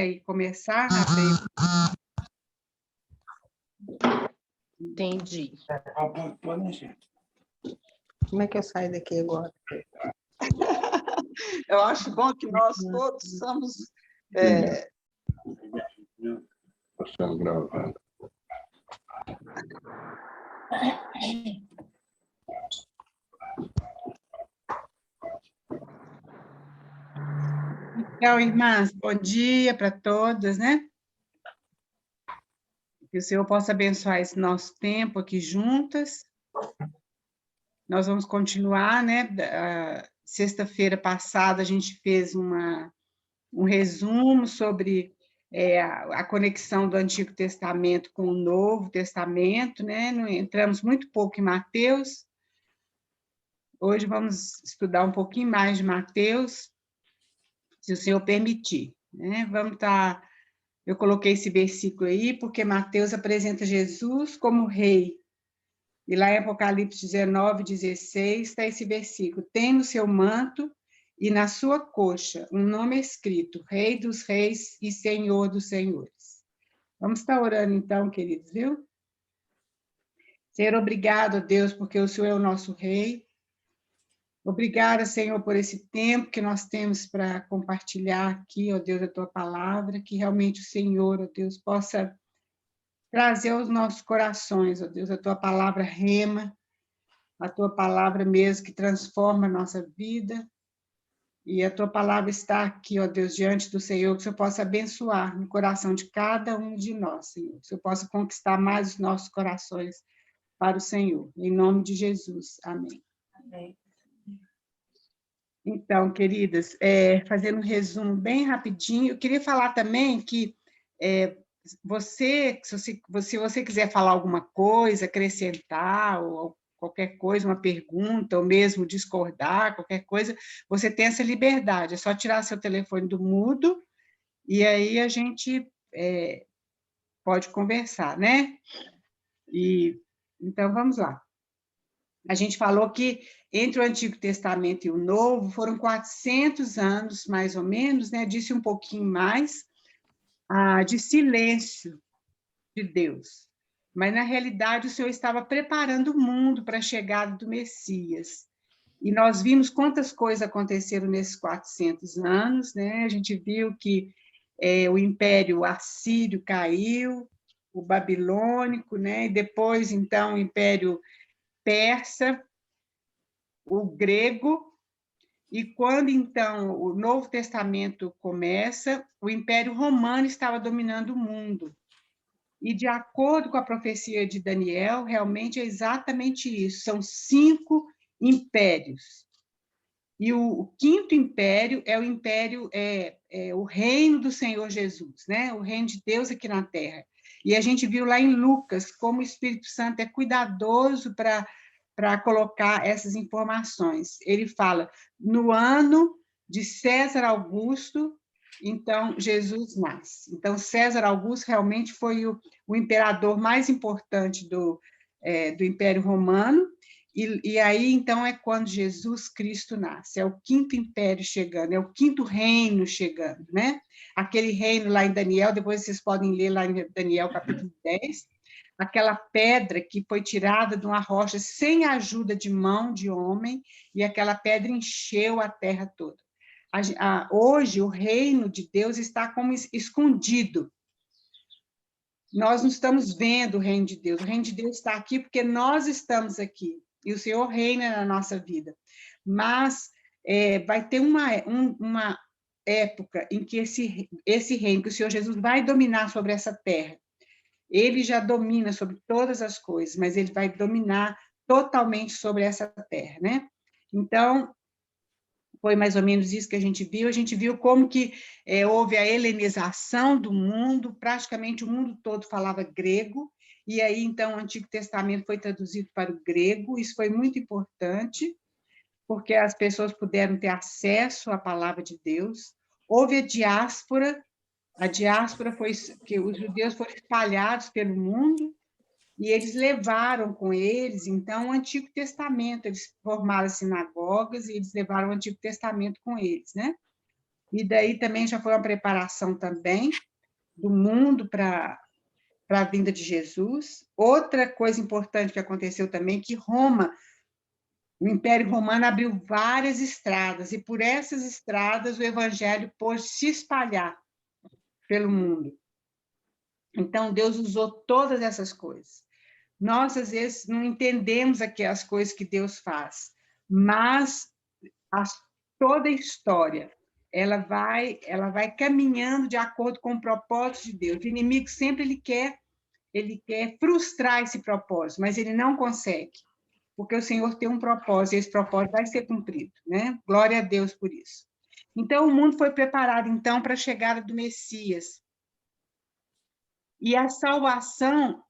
E começar, Rafael? Entendi. Como é que eu saio daqui agora? Eu acho bom que nós todos somos... Estamos gravando. Então, irmãs, bom dia para todas, né? Que o Senhor possa abençoar esse nosso tempo aqui juntas. Nós vamos continuar, né? Sexta-feira passada a gente fez um resumo sobre a conexão do Antigo Testamento com o Novo Testamento, né? Entramos muito pouco em Mateus. Hoje vamos estudar um pouquinho mais de Mateus, se o Senhor permitir, né? Eu coloquei esse versículo aí porque Mateus apresenta Jesus como rei. E lá em Apocalipse 19:16 está esse versículo: tem no seu manto e na sua coxa um nome escrito: Rei dos Reis e Senhor dos Senhores. Vamos estar orando então, queridos, viu? Senhor, obrigado a Deus, porque o Senhor é o nosso rei. Obrigada, Senhor, por esse tempo que nós temos para compartilhar aqui, ó Deus, a tua palavra, que realmente o Senhor, ó Deus, possa trazer aos nossos corações, ó Deus, a tua palavra rema, a tua palavra mesmo que transforma a nossa vida, e a tua palavra está aqui, ó Deus, diante do Senhor, que o Senhor possa abençoar no coração de cada um de nós, Senhor, que o Senhor possa conquistar mais os nossos corações para o Senhor, em nome de Jesus, amém. Amém. Então, queridas, fazendo um resumo bem rapidinho, eu queria falar também que se você quiser falar alguma coisa, acrescentar, ou qualquer coisa, uma pergunta, ou mesmo discordar, qualquer coisa, você tem essa liberdade, é só tirar seu telefone do mudo, e aí a gente pode conversar, né? Então, vamos lá. A gente falou que entre o Antigo Testamento e o Novo foram 400 anos, mais ou menos, né? Disse um pouquinho mais, de silêncio de Deus. Mas, na realidade, o Senhor estava preparando o mundo para a chegada do Messias. E nós vimos quantas coisas aconteceram nesses 400 anos, né? A gente viu que o Império Assírio caiu, o Babilônico, né? E depois, então, o Império Persa, o grego, e quando, então, o Novo Testamento começa, o Império Romano estava dominando o mundo. E, de acordo com a profecia de Daniel, realmente é exatamente isso, são 5 impérios. E o quinto império é o império, o reino do Senhor Jesus, né? O reino de Deus aqui na Terra. E a gente viu lá em Lucas como o Espírito Santo é cuidadoso para colocar essas informações. Ele fala, no ano de César Augusto, então Jesus nasce. Então, César Augusto realmente foi o imperador mais importante do Império Romano, e aí, então, é quando Jesus Cristo nasce, é o quinto império chegando, é o quinto reino chegando, né? Aquele reino lá em Daniel, depois vocês podem ler lá em Daniel, capítulo 10, aquela pedra que foi tirada de uma rocha sem a ajuda de mão de homem, e aquela pedra encheu a terra toda. Hoje, o reino de Deus está como escondido. Nós não estamos vendo o reino de Deus está aqui porque nós estamos aqui, e o Senhor reina na nossa vida. Mas vai ter uma época em que esse reino, que o Senhor Jesus vai dominar sobre essa terra. Ele já domina sobre todas as coisas, mas ele vai dominar totalmente sobre essa terra, né? Então, foi mais ou menos isso que a gente viu como que houve a helenização do mundo, praticamente o mundo todo falava grego, e aí, então, o Antigo Testamento foi traduzido para o grego, isso foi muito importante, porque as pessoas puderam ter acesso à palavra de Deus. Houve a diáspora foi que os judeus foram espalhados pelo mundo, e eles levaram com eles, então, o Antigo Testamento, eles formaram sinagogas e eles levaram o Antigo Testamento com eles, né? e daí também já foi uma preparação também do mundo para a vinda de Jesus. Outra coisa importante que aconteceu também, que Roma, o Império Romano abriu várias estradas, e por essas estradas o evangelho pôde se espalhar pelo mundo. Então, Deus usou todas essas coisas. Nós, às vezes, não entendemos aqui as coisas que Deus faz, mas toda a história, ela vai caminhando de acordo com o propósito de Deus. O inimigo sempre ele quer frustrar esse propósito, mas ele não consegue, porque o Senhor tem um propósito, e esse propósito vai ser cumprido, né? Glória a Deus por isso. Então, o mundo foi preparado, então, para a chegada do Messias. E a salvação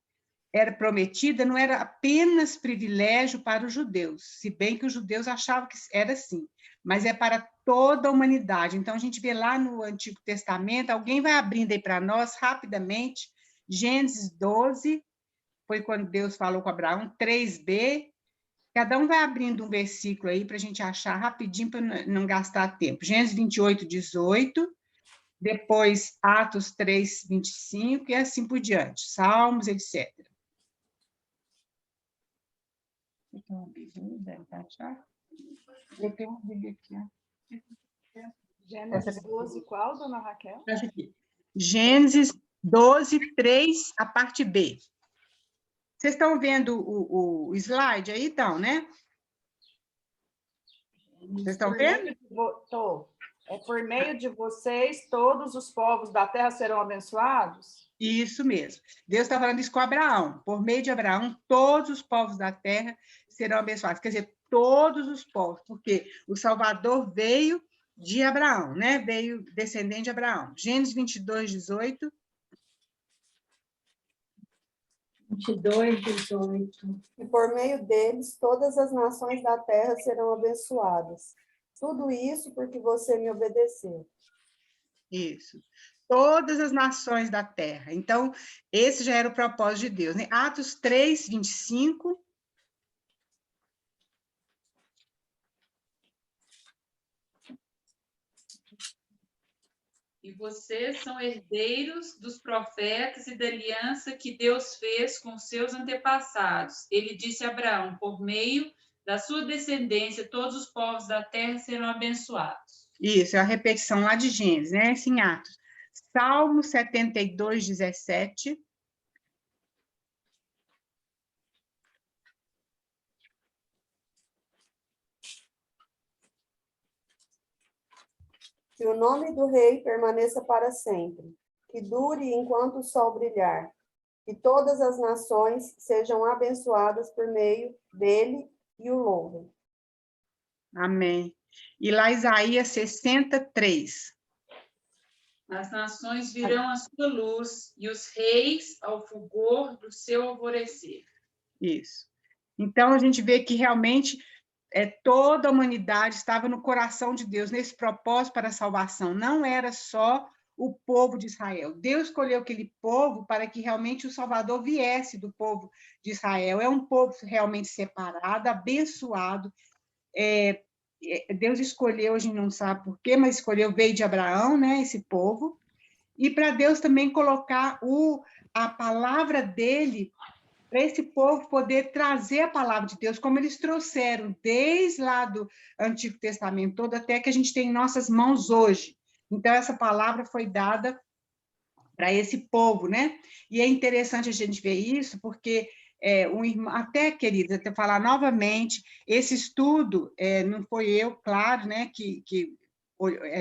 era prometida, não era apenas privilégio para os judeus, se bem que os judeus achavam que era assim, mas é para toda a humanidade. Então, a gente vê lá no Antigo Testamento, alguém vai abrindo aí para nós, rapidamente, Gênesis 12, foi quando Deus falou com Abraão, 3b, cada um vai abrindo um versículo aí para a gente achar rapidinho, para não gastar tempo. Gênesis 28, 18, depois Atos 3, 25, e assim por diante, Salmos, etc. Eu tenho uma Bíblia, deve achar? Eu tenho uma Bíblia aqui, ó. Gênesis 12, qual, dona Raquel? Essa aqui. Gênesis 12, 3, a parte B. Vocês estão vendo o slide aí, então, né? Vocês estão vendo? Estou. É por meio de vocês, todos os povos da terra serão abençoados? Isso mesmo. Deus está falando isso com Abraão. Por meio de Abraão, todos os povos da terra serão abençoados. Quer dizer, todos os povos, porque o Salvador veio de Abraão, né? Veio descendente de Abraão. Gênesis 22, 18. 22, 18. E por meio deles, todas as nações da terra serão abençoadas. Tudo isso porque você me obedeceu. Isso. Todas as nações da terra. Então, esse já era o propósito de Deus, né? Atos 3, 25. E vocês são herdeiros dos profetas e da aliança que Deus fez com seus antepassados. Ele disse a Abraão, por meio da sua descendência, todos os povos da terra serão abençoados. Isso, é a repetição lá de Gênesis, né? Esse em Atos. Salmo 72, 17. Que o nome do rei permaneça para sempre, que dure enquanto o sol brilhar, que todas as nações sejam abençoadas por meio dele e o louvem. Amém. E lá Isaías 63. As nações virão à sua luz e os reis ao fulgor do seu alvorecer. Isso. Então, a gente vê que realmente toda a humanidade estava no coração de Deus, nesse propósito para a salvação. Não era só o povo de Israel. Deus escolheu aquele povo para que realmente o Salvador viesse do povo de Israel. É um povo realmente separado, abençoado. Deus escolheu, a gente não sabe por quê, mas escolheu, veio de Abraão, né, esse povo, e para Deus também colocar a palavra dele para esse povo poder trazer a palavra de Deus, como eles trouxeram desde lá do Antigo Testamento todo, até que a gente tem em nossas mãos hoje. Então, essa palavra foi dada para esse povo, né? E é interessante a gente ver isso, porque um irmão, até, querida, até falar novamente, esse estudo, não foi eu, claro, né, que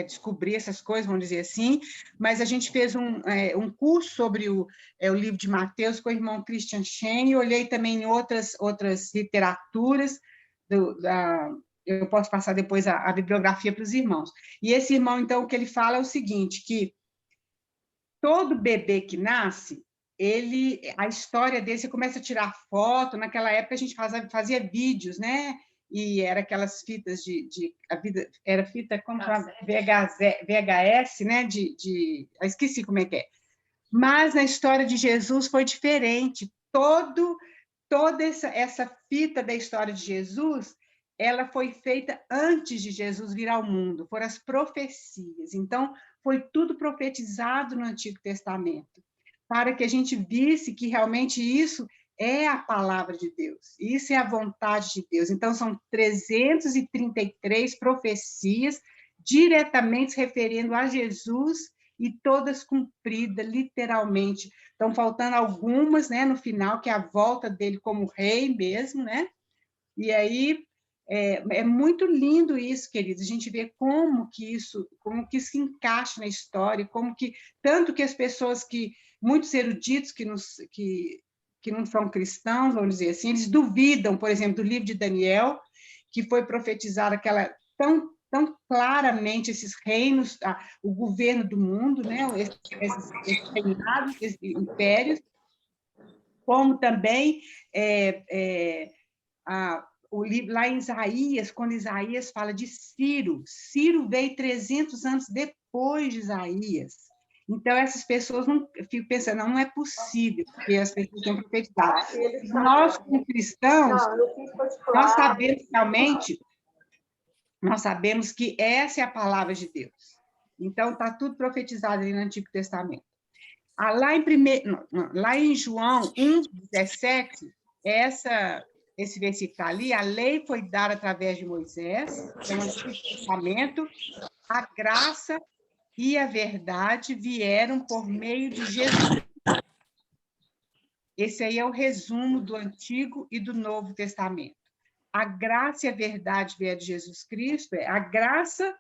descobri essas coisas, vamos dizer assim, mas a gente fez um curso sobre o livro de Mateus com o irmão Christian Shen, e olhei também em outras literaturas, eu posso passar depois a bibliografia para os irmãos. E esse irmão, então, o que ele fala é o seguinte, que todo bebê que nasce, a história dele, você começa a tirar foto, naquela época a gente fazia vídeos, né? E era aquelas fitas era fita como VHS, né? Eu esqueci como é que é. Mas na história de Jesus foi diferente. Toda essa fita da história de Jesus ela foi feita antes de Jesus vir ao mundo, foram as profecias. Então, foi tudo profetizado no Antigo Testamento, para que a gente visse que realmente isso é a palavra de Deus, isso é a vontade de Deus. Então, são 333 profecias diretamente referindo a Jesus e todas cumpridas, literalmente. Estão faltando algumas, né, no final, que é a volta dele como rei mesmo, né? E aí é muito lindo isso, queridos, a gente vê como que isso se encaixa na história, como que, tanto que as pessoas muitos eruditos que não são cristãos, vamos dizer assim, eles duvidam, por exemplo, do livro de Daniel, que foi profetizado tão claramente esses reinos, o governo do mundo, né, esses reinados, esses impérios, como também o livro lá em Isaías, quando Isaías fala de Ciro veio 300 anos depois de Isaías. Então, essas pessoas não ficam pensando, não é possível, porque as pessoas têm profetizado. Nós, como cristãos, nós sabemos realmente, nós sabemos que essa é a palavra de Deus. Então, está tudo profetizado ali no Antigo Testamento. Lá em João 1,17, esse versículo ali, a lei foi dada através de Moisés, no Antigo Testamento, a graça e a verdade vieram por meio de Jesus. Esse aí é o resumo do Antigo e do Novo Testamento. A graça e a verdade vieram de Jesus Cristo. A graça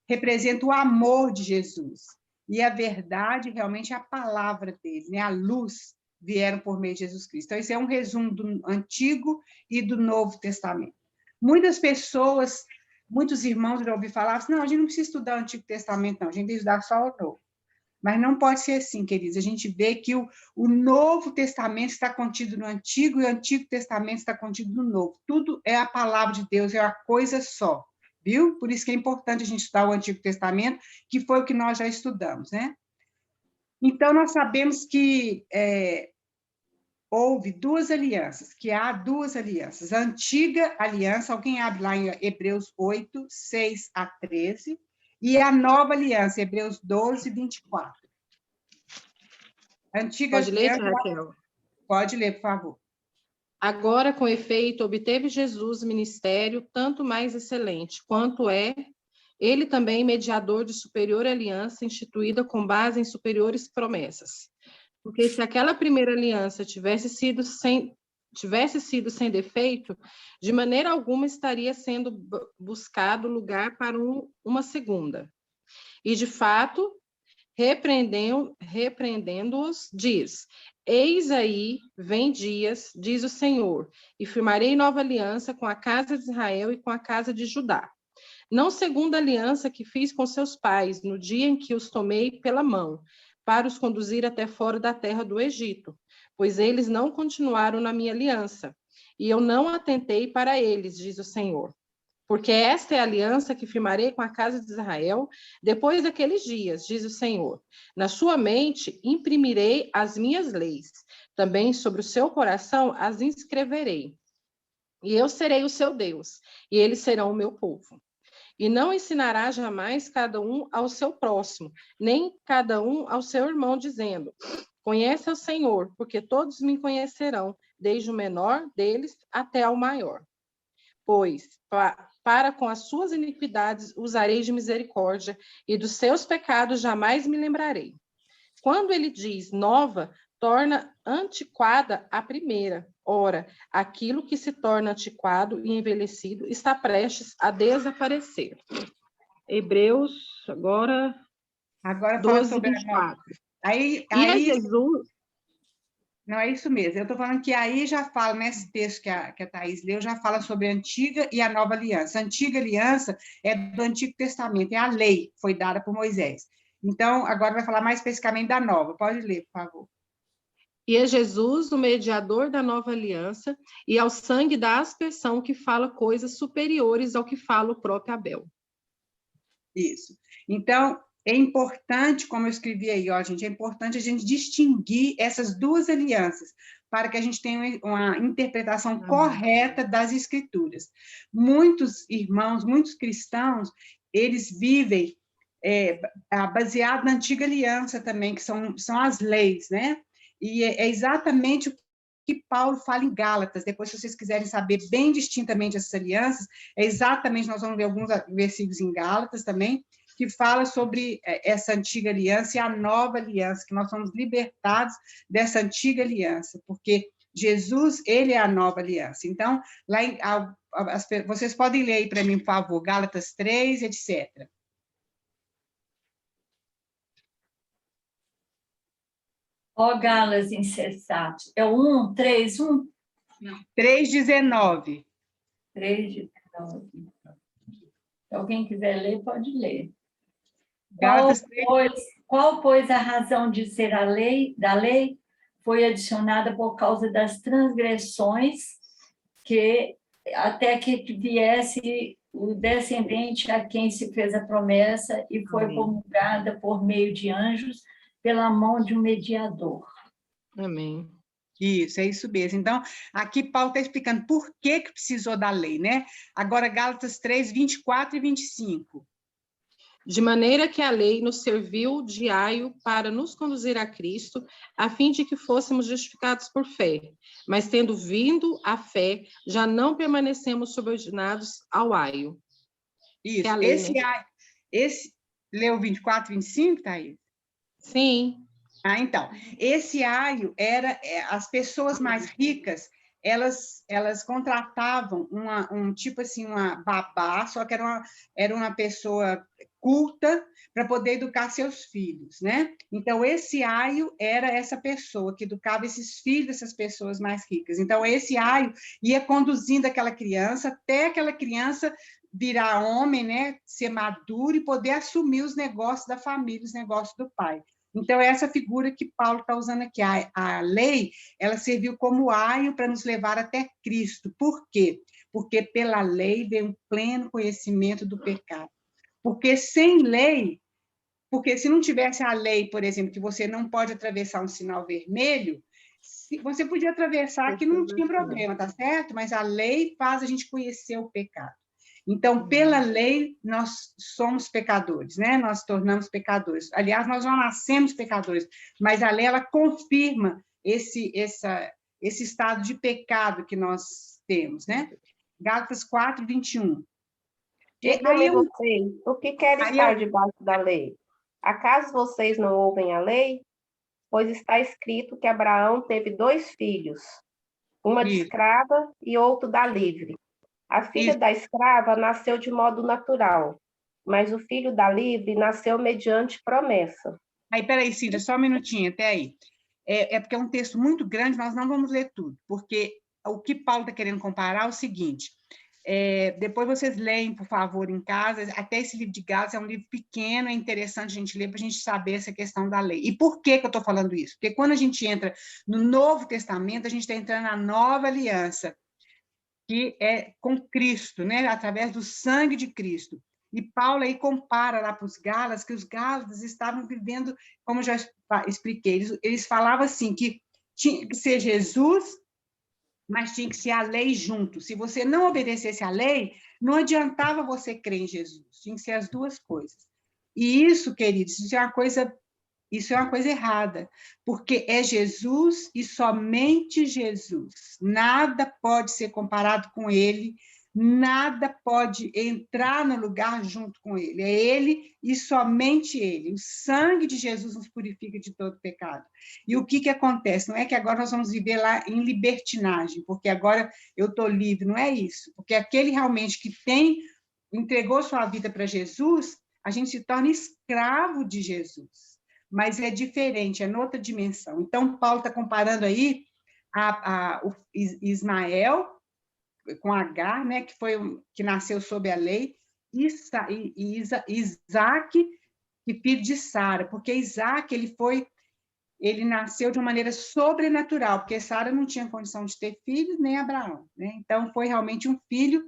representa o amor de Jesus. E a verdade realmente é a palavra dele, né? A luz vieram por meio de Jesus Cristo. Então, esse é um resumo do Antigo e do Novo Testamento. Muitas pessoas, muitos irmãos já ouviram falar assim, não, a gente não precisa estudar o Antigo Testamento, não, a gente tem que estudar só o Novo. Mas não pode ser assim, queridos. A gente vê que o Novo Testamento está contido no Antigo e o Antigo Testamento está contido no Novo. Tudo é a palavra de Deus, é uma coisa só, viu? Por isso que é importante a gente estudar o Antigo Testamento, que foi o que nós já estudamos, né? Então, nós sabemos que houve duas alianças, que há duas alianças. A antiga aliança, alguém abre lá em Hebreus 8, 6 a 13, e a nova aliança, Hebreus 12, 24. Antiga Pode ler, aliança, Raquel? pode ler, por favor. Agora, com efeito, obteve Jesus ministério tanto mais excelente, quanto é ele também mediador de superior aliança instituída com base em superiores promessas. Porque se aquela primeira aliança tivesse sido sem defeito, de maneira alguma estaria sendo buscado lugar para uma segunda. E, de fato, repreendendo-os, diz: eis aí, vem dias, diz o Senhor, e firmarei nova aliança com a casa de Israel e com a casa de Judá. Não segundo a aliança que fiz com seus pais, no dia em que os tomei pela mão, para os conduzir até fora da terra do Egito, pois eles não continuaram na minha aliança, e eu não atentei para eles, diz o Senhor. Porque esta é a aliança que firmarei com a casa de Israel depois daqueles dias, diz o Senhor. Na sua mente imprimirei as minhas leis, também sobre o seu coração as inscreverei. E eu serei o seu Deus, e eles serão o meu povo. E não ensinará jamais cada um ao seu próximo, nem cada um ao seu irmão, dizendo: conhece o Senhor, porque todos me conhecerão, desde o menor deles até ao maior. Pois, para com as suas iniquidades usarei de misericórdia, e dos seus pecados jamais me lembrarei. Quando ele diz nova, torna antiquada a primeira. Ora, aquilo que se torna antiquado e envelhecido está prestes a desaparecer. Hebreus, agora 12, sobre 24. Aí Jesus... Não, é isso mesmo. Eu estou falando que aí já fala, nesse texto que a Thaís leu, já fala sobre a antiga e a nova aliança. A antiga aliança é do Antigo Testamento, é a lei, foi dada por Moisés. Então, agora vai falar mais especificamente da nova. Pode ler, por favor. E é Jesus o mediador da nova aliança, e ao sangue da aspersão que fala coisas superiores ao que fala o próprio Abel. Isso. Então, é importante, como eu escrevi aí, ó, gente, é importante a gente distinguir essas duas alianças, para que a gente tenha uma interpretação correta das Escrituras. Muitos irmãos, muitos cristãos, eles vivem baseado na antiga aliança também, que são as leis, né? E é exatamente o que Paulo fala em Gálatas. Depois, se vocês quiserem saber bem distintamente essas alianças, é exatamente, nós vamos ver alguns versículos em Gálatas também, que fala sobre essa antiga aliança e a nova aliança, que nós somos libertados dessa antiga aliança, porque Jesus, ele é a nova aliança. Então, vocês podem ler aí para mim, por favor, Gálatas 3, etc. Ó Galas incessante. É o 1, 3, 1? 3:19. 3:19. Se alguém quiser ler, pode ler. Gálatas 3. Qual, pois, a razão de ser da lei? Foi adicionada por causa das transgressões, até que viesse o descendente a quem se fez a promessa e foi promulgada por meio de anjos, pela mão de um mediador. Amém. Isso, é isso mesmo. Então, aqui Paulo está explicando por que precisou da lei, né? Agora, Gálatas 3, 24 e 25. De maneira que a lei nos serviu de aio para nos conduzir a Cristo, a fim de que fôssemos justificados por fé. Mas, tendo vindo a fé, já não permanecemos subordinados ao aio. Isso, É lei, esse né? aio, leu 24 e 25, Thaís? Sim. Então, esse aio era, as pessoas mais ricas, elas contratavam tipo assim, uma babá, só que era uma pessoa culta para poder educar seus filhos, né? Então, esse aio era essa pessoa que educava esses filhos dessas pessoas mais ricas. Então, esse aio ia conduzindo aquela criança até aquela criança virar homem, né? Ser maduro e poder assumir os negócios da família, os negócios do pai. Então, é essa figura que Paulo está usando aqui. A lei, ela serviu como aio para nos levar até Cristo. Por quê? Porque pela lei veio um pleno conhecimento do pecado. Porque sem lei, porque se não tivesse a lei, por exemplo, que você não pode atravessar um sinal vermelho, você podia atravessar que não tinha problema, tá certo? Mas a lei faz a gente conhecer o pecado. Então, pela lei, nós somos pecadores, né? Nós tornamos pecadores. Aliás, nós não nascemos pecadores, mas a lei, ela confirma esse estado de pecado que nós temos, né? Gálatas 4, 21. Digam-me vocês, o que quer estar debaixo da lei? Acaso vocês não ouvem a lei? Pois está escrito que Abraão teve 2 filhos, uma de escrava e outro da livre. A filha da escrava nasceu de modo natural, mas o filho da livre nasceu mediante promessa. Aí, peraí, Cida, só um minutinho, até aí. Porque é um texto muito grande, nós não vamos ler tudo, porque o que Paulo está querendo comparar é o seguinte, depois vocês leem, por favor, em casa, até esse livro de Gálatas é um livro pequeno, é interessante a gente ler para a gente saber essa questão da lei. E por que eu estou falando isso? Porque quando a gente entra no Novo Testamento, a gente está entrando na nova aliança, que é com Cristo, né? Através do sangue de Cristo. E Paulo aí compara lá para os Gálatas, que os Gálatas estavam vivendo, como eu já expliquei, eles falavam assim, que tinha que ser Jesus, mas tinha que ser a lei junto. Se você não obedecesse à lei, não adiantava você crer em Jesus, tinha que ser as duas coisas. E isso, queridos, isso é uma coisa errada, porque é Jesus e somente Jesus. Nada pode ser comparado com ele, nada pode entrar no lugar junto com ele. É ele e somente ele. O sangue de Jesus nos purifica de todo pecado. E o que acontece? Não é que agora nós vamos viver lá em libertinagem, porque agora eu estou livre, não é isso. Porque aquele realmente que entregou sua vida para Jesus, a gente se torna escravo de Jesus. Mas é diferente, é noutra dimensão. Então, Paulo está comparando aí o Ismael com Agar, né, que nasceu sob a lei, e Isaac, que filho de Sara, porque Isaac ele nasceu de uma maneira sobrenatural, porque Sara não tinha condição de ter filhos, nem Abraão, né? Então, foi realmente um filho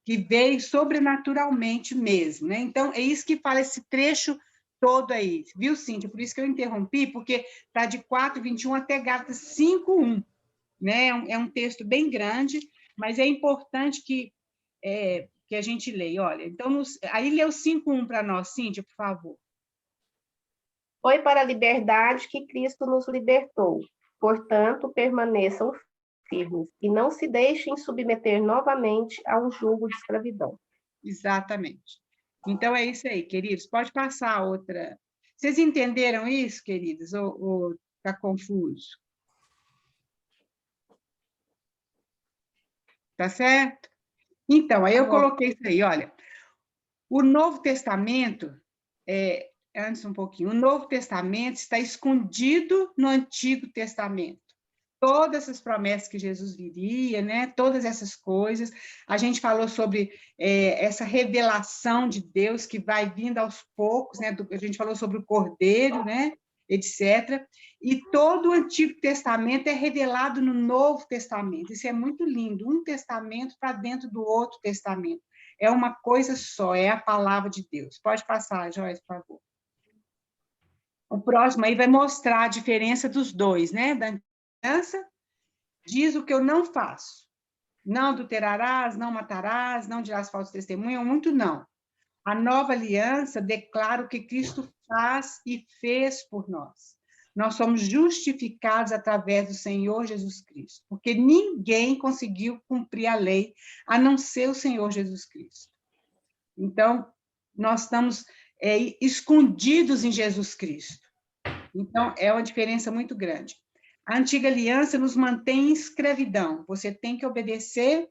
que veio sobrenaturalmente mesmo, né? Então, é isso que fala esse trecho todo aí, viu, Cíntia? Por isso que eu interrompi, porque está de 4:21 até Gálatas 5:1, né? É um texto bem grande, mas é importante que a gente leia. Olha, então, aí lê o 5:1 para nós, Cíntia, por favor. Foi para a liberdade que Cristo nos libertou. Portanto, permaneçam firmes e não se deixem submeter novamente a um jugo de escravidão. Exatamente. Então, é isso aí, queridos. Pode passar a outra. Vocês entenderam isso, queridos? Ou está confuso? Tá certo? Então, aí eu coloquei isso aí, olha. O Novo Testamento, antes um pouquinho, o Novo Testamento está escondido no Antigo Testamento. Todas essas promessas que Jesus viria, né? Todas essas coisas. A gente falou sobre essa revelação de Deus que vai vindo aos poucos, né? A gente falou sobre o Cordeiro, né? Etc. E todo o Antigo Testamento é revelado no Novo Testamento. Isso é muito lindo. Um testamento para dentro do outro testamento. É uma coisa só, é a palavra de Deus. Pode passar, Joyce, por favor. O próximo aí vai mostrar a diferença dos dois, né? Da aliança, diz o que eu não faço. Não adulterarás, não matarás, não dirás falso testemunho, muito não. A nova aliança declara o que Cristo faz e fez por nós. Nós somos justificados através do Senhor Jesus Cristo, porque ninguém conseguiu cumprir a lei a não ser o Senhor Jesus Cristo. Então, nós estamos escondidos em Jesus Cristo. Então, é uma diferença muito grande. A antiga aliança nos mantém em escravidão. Você tem que obedecer,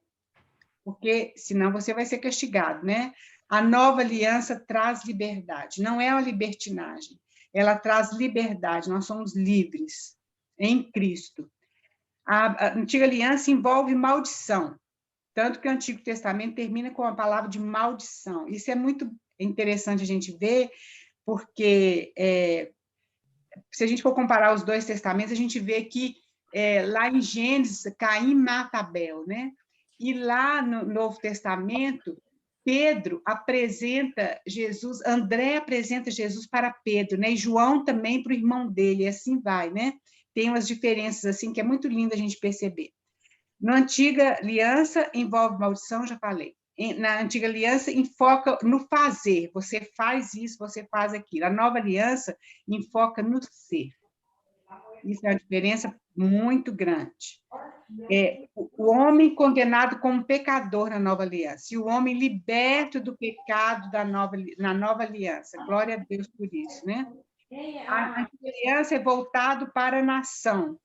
porque senão você vai ser castigado, né? A nova aliança traz liberdade. Não é uma libertinagem. Ela traz liberdade. Nós somos livres em Cristo. A antiga aliança envolve maldição. Tanto que o Antigo Testamento termina com a palavra de maldição. Isso é muito interessante a gente ver, porque se a gente for comparar os dois testamentos, a gente vê que lá em Gênesis, Caim mata Abel, né? E lá no Novo Testamento, Pedro apresenta Jesus, André apresenta Jesus para Pedro, né? E João também para o irmão dele, e assim vai, né? Tem umas diferenças assim que é muito lindo a gente perceber. Na antiga aliança envolve maldição, já falei. Na antiga aliança enfoca no fazer, você faz isso, você faz aquilo. A nova aliança enfoca no ser. Isso é uma diferença muito grande. O homem condenado como pecador na nova aliança, e o homem liberto do pecado na nova aliança. Glória a Deus por isso, né? A antiga aliança é voltado para a nação.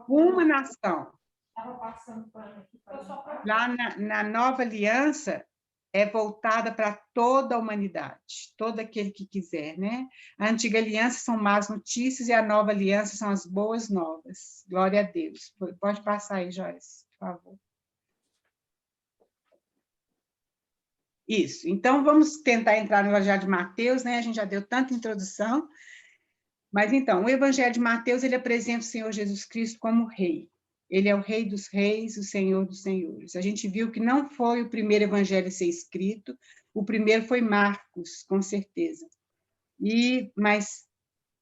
Uma nação. Lá na nova aliança é voltada para toda a humanidade, todo aquele que quiser, né? A antiga aliança são más notícias e a nova aliança são as boas novas. Glória a Deus. Pode passar aí, Joyce, por favor. Isso. Então, vamos tentar entrar no Evangelho de Mateus, né? A gente já deu tanta introdução. Mas, então, o Evangelho de Mateus, ele apresenta o Senhor Jesus Cristo como rei. Ele é o Rei dos Reis, o Senhor dos Senhores. A gente viu que não foi o primeiro evangelho a ser escrito, o primeiro foi Marcos, com certeza. Mas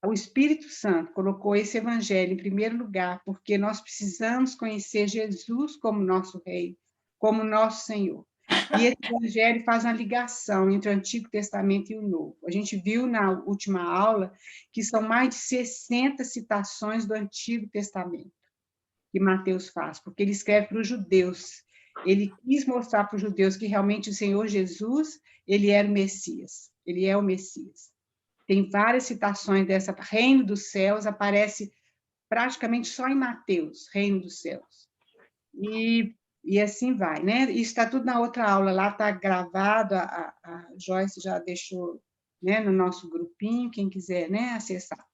o Espírito Santo colocou esse evangelho em primeiro lugar, porque nós precisamos conhecer Jesus como nosso Rei, como nosso Senhor. E esse evangelho faz uma ligação entre o Antigo Testamento e o Novo. A gente viu na última aula que são mais de 60 citações do Antigo Testamento que Mateus faz, porque ele escreve para os judeus. Ele quis mostrar para os judeus que realmente o Senhor Jesus, ele era o Messias. Ele é o Messias. Tem várias citações dessa reino dos céus, aparece praticamente só em Mateus, reino dos céus. E assim vai, né? Isso está tudo na outra aula, lá está gravado, a Joyce já deixou, né, no nosso grupinho, quem quiser, né, acessar.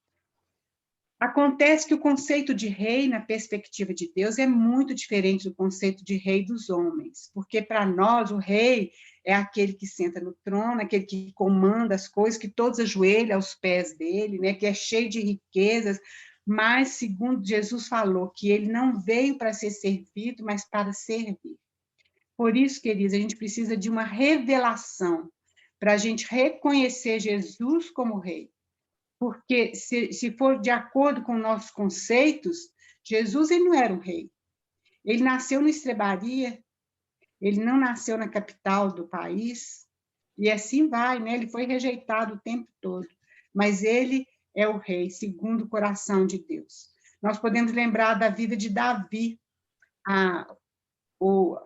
Acontece que o conceito de rei, na perspectiva de Deus, é muito diferente do conceito de rei dos homens, porque para nós o rei é aquele que senta no trono, aquele que comanda as coisas, que todos ajoelham aos pés dele, né, que é cheio de riquezas, mas, segundo Jesus falou, que ele não veio para ser servido, mas para servir. Por isso, queridos, a gente precisa de uma revelação para a gente reconhecer Jesus como rei. Porque, se for de acordo com nossos conceitos, Jesus ele não era um rei. Ele nasceu na estrebaria, ele não nasceu na capital do país, e assim vai, né? Ele foi rejeitado o tempo todo, mas ele é o rei, segundo o coração de Deus. Nós podemos lembrar da vida de Davi, a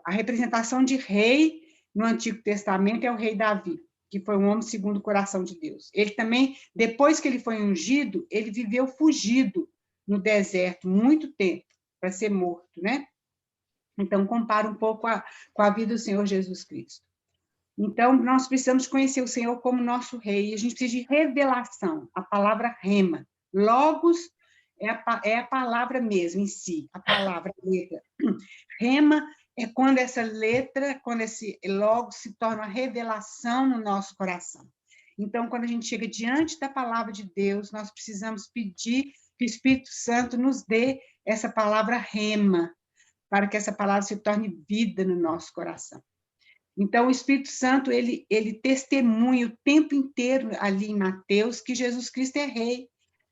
representação de rei no Antigo Testamento é o rei Davi, que foi um homem segundo o coração de Deus. Ele também, depois que ele foi ungido, ele viveu fugido no deserto muito tempo, para ser morto, né? Então, compara um pouco com a vida do Senhor Jesus Cristo. Então, nós precisamos conhecer o Senhor como nosso rei, e a gente precisa de revelação, a palavra rema. Logos é a palavra mesmo em si, a palavra letra. Rema é quando essa letra, quando esse logos se torna uma revelação no nosso coração. Então, quando a gente chega diante da palavra de Deus, nós precisamos pedir que o Espírito Santo nos dê essa palavra rema, para que essa palavra se torne vida no nosso coração. Então, o Espírito Santo, ele testemunha o tempo inteiro ali em Mateus que Jesus Cristo é rei,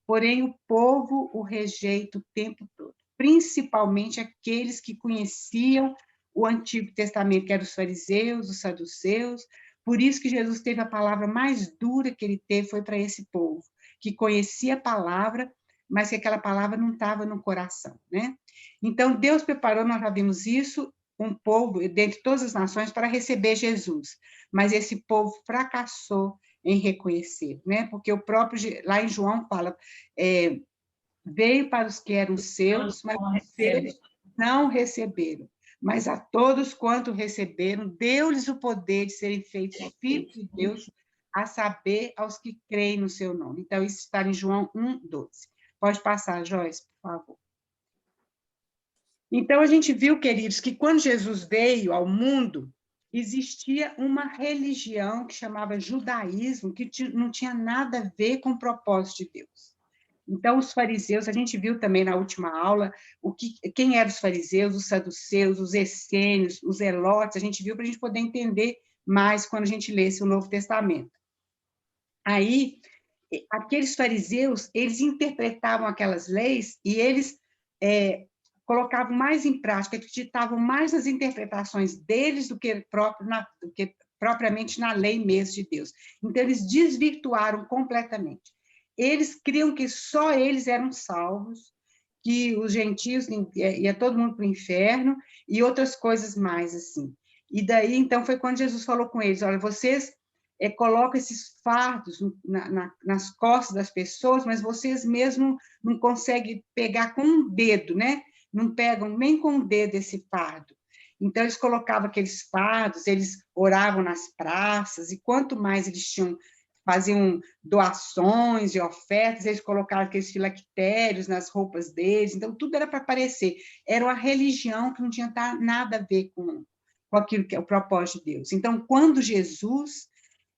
porém o povo o rejeita o tempo todo, principalmente aqueles que conheciam o Antigo Testamento, que eram os fariseus, os saduceus. Por isso que Jesus teve a palavra mais dura que ele teve, foi para esse povo, que conhecia a palavra, mas que aquela palavra não estava no coração, né? Então, Deus preparou, nós já vimos isso, um povo, dentre todas as nações, para receber Jesus. Mas esse povo fracassou em reconhecer, né? Porque o próprio, lá em João fala, veio para os que eram seus, mas eles não receberam. Mas a todos quanto receberam, deu-lhes o poder de serem feitos filhos de Deus, a saber, aos que creem no seu nome. Então, isso está em João 1:12. Pode passar, Joyce, por favor. Então, a gente viu, queridos, que quando Jesus veio ao mundo, existia uma religião que chamava judaísmo, que não tinha nada a ver com o propósito de Deus. Então, os fariseus, a gente viu também na última aula, quem eram os fariseus, os saduceus, os essênios, os zelotes, a gente viu para a gente poder entender mais quando a gente lesse o Novo Testamento. Aí, aqueles fariseus, eles interpretavam aquelas leis e eles colocavam mais em prática, acreditavam mais nas interpretações deles do que propriamente na lei mesmo de Deus. Então, eles desvirtuaram completamente. Eles criam que só eles eram salvos, que os gentios ia todo mundo para o inferno, e outras coisas mais, assim. E daí, então, foi quando Jesus falou com eles, olha, vocês colocam esses fardos nas costas das pessoas, mas vocês mesmo não conseguem pegar com um dedo, né? Não pegam nem com o dedo esse fardo. Então, eles colocavam aqueles fardos, eles oravam nas praças, e quanto mais eles faziam doações e ofertas, eles colocavam aqueles filactérios nas roupas deles, então tudo era para aparecer. Era uma religião que não tinha nada a ver com aquilo que é o propósito de Deus. Então, quando Jesus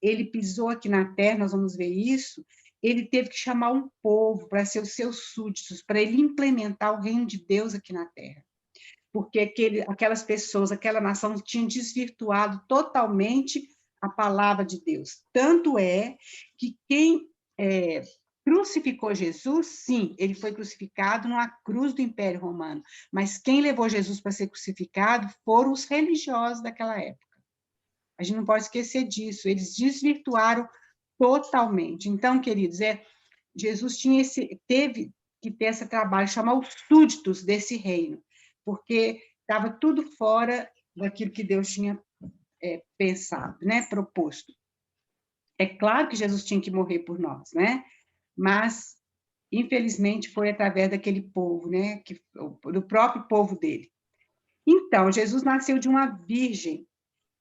ele pisou aqui na terra, nós vamos ver isso, ele teve que chamar um povo para ser os seus súditos, para ele implementar o reino de Deus aqui na terra. Porque aquelas pessoas, aquela nação tinham desvirtuado totalmente a palavra de Deus. Tanto é que quem crucificou Jesus, sim, ele foi crucificado numa cruz do Império Romano, mas quem levou Jesus para ser crucificado foram os religiosos daquela época. A gente não pode esquecer disso, eles desvirtuaram totalmente. Então, queridos, Jesus teve que ter esse trabalho, chamar os súditos desse reino, porque estava tudo fora daquilo que Deus tinha pensado, né, proposto. É claro que Jesus tinha que morrer por nós, né? Mas, infelizmente, foi através daquele povo, né, do próprio povo dele. Então, Jesus nasceu de uma virgem,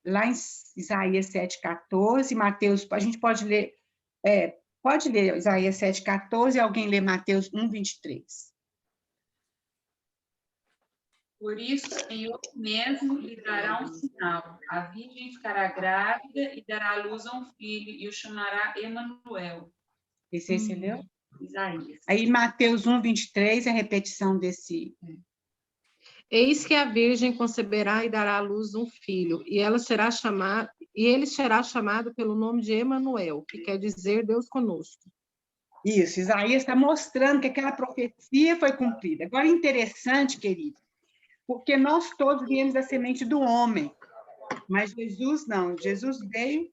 lá em Isaías 7,14, Mateus, a gente pode ler Isaías 7,14, alguém lê Mateus 1,23. Por isso, o Senhor mesmo lhe dará um sinal. A virgem ficará grávida e dará à luz a um filho, e o chamará Emanuel. Esse aí você leu? Isaías. Aí, Mateus 1,23 é a repetição desse... Eis que a Virgem conceberá e dará à luz um filho, e ele será chamado pelo nome de Emanuel, que quer dizer Deus conosco. Isso, Isaías está mostrando que aquela profecia foi cumprida. Agora, interessante, querido, porque nós todos viemos da semente do homem, mas Jesus não, Jesus veio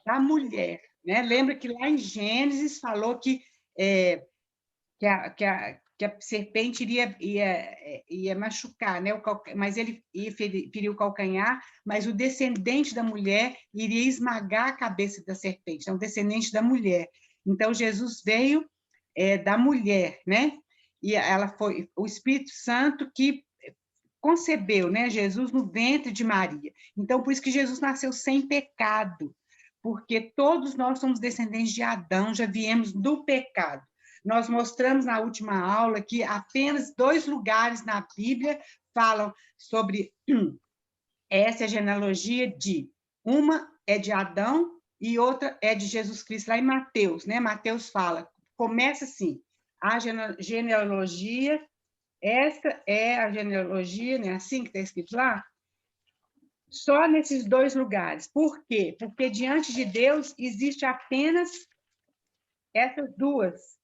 da mulher, né? Lembra que lá em Gênesis falou que a serpente ia machucar, né? Mas ele ia ferir o calcanhar, mas o descendente da mulher iria esmagar a cabeça da serpente, então, o descendente da mulher. Então, Jesus veio da mulher, né? E ela foi o Espírito Santo que concebeu, né, Jesus no ventre de Maria. Então, por isso que Jesus nasceu sem pecado, porque todos nós somos descendentes de Adão, já viemos do pecado. Nós mostramos na última aula que apenas 2 lugares na Bíblia falam sobre essa genealogia uma é de Adão e outra é de Jesus Cristo, lá em Mateus, né? Mateus fala, começa assim, a genealogia, essa é a genealogia, né? Assim que está escrito lá, só nesses 2 lugares. Por quê? Porque diante de Deus existe apenas essas duas